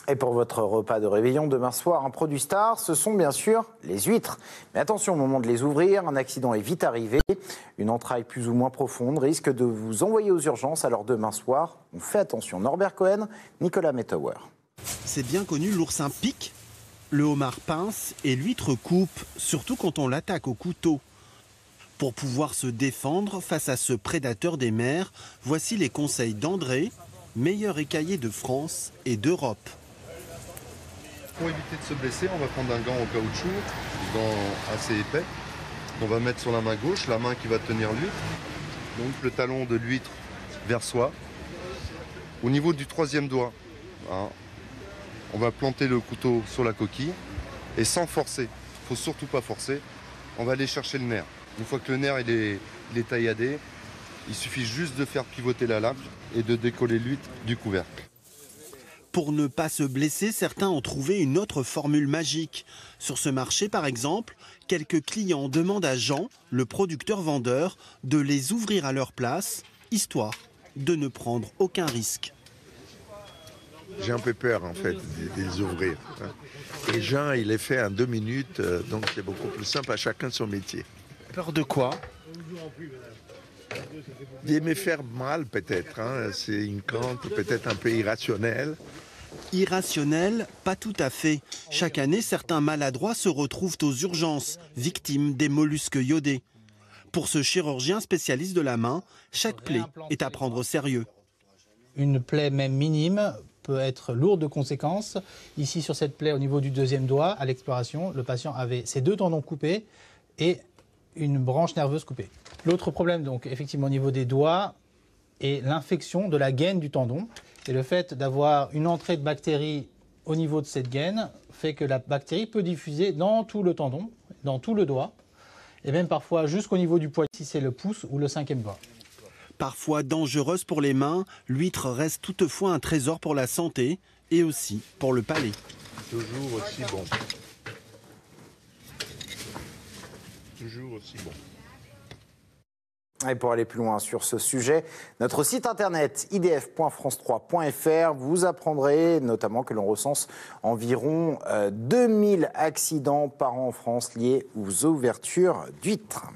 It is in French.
Et pour votre repas de réveillon demain soir, un produit star, ce sont bien sûr les huîtres. Mais attention au moment de les ouvrir, un accident est vite arrivé. Une entraille plus ou moins profonde risque de vous envoyer aux urgences. Alors demain soir, on fait attention. Norbert Cohen, Nicolas Mettauer. C'est bien connu, l'oursin pique, le homard pince et l'huître coupe, surtout quand on l'attaque au couteau. Pour pouvoir se défendre face à ce prédateur des mers, voici les conseils d'André, meilleur écaillé de France et d'Europe. Pour éviter de se blesser, on va prendre un gant en caoutchouc, un gant assez épais. On va mettre sur la main gauche, la main qui va tenir l'huître. Donc le talon de l'huître vers soi. Au niveau du troisième doigt, hein, on va planter le couteau sur la coquille et sans forcer. Il ne faut surtout pas forcer. On va aller chercher le nerf. Une fois que le nerf il est tailladé, il suffit juste de faire pivoter la lame et de décoller l'huître du couvercle. Pour ne pas se blesser, certains ont trouvé une autre formule magique. Sur ce marché, par exemple, quelques clients demandent à Jean, le producteur-vendeur, de les ouvrir à leur place, histoire de ne prendre aucun risque. J'ai un peu peur, en fait, de les ouvrir. Et Jean, il est fait en 2 minutes, donc c'est beaucoup plus simple, à chacun son métier. Peur de quoi? De me faire mal, peut-être. Hein. C'est une crainte peut-être un peu irrationnelle. Irrationnel, pas tout à fait. Chaque année, certains maladroits se retrouvent aux urgences, victimes des mollusques iodés. Pour ce chirurgien spécialiste de la main, chaque plaie est à prendre au sérieux. Une plaie même minime peut être lourde de conséquences. Ici, sur cette plaie, au niveau du deuxième doigt, à l'exploration, le patient avait ses 2 tendons coupés et une branche nerveuse coupée. L'autre problème, donc, effectivement, au niveau des doigts, est l'infection de la gaine du tendon. Et le fait d'avoir une entrée de bactéries au niveau de cette gaine fait que la bactérie peut diffuser dans tout le tendon, dans tout le doigt, et même parfois jusqu'au niveau du poignet, si c'est le pouce ou le 5e doigt. Parfois dangereuse pour les mains, l'huître reste toutefois un trésor pour la santé et aussi pour le palais. Toujours aussi bon. Toujours aussi bon. Et pour aller plus loin sur ce sujet, notre site internet idf.france3.fr, vous apprendrez notamment que l'on recense environ 2000 accidents par an en France liés aux ouvertures d'huîtres.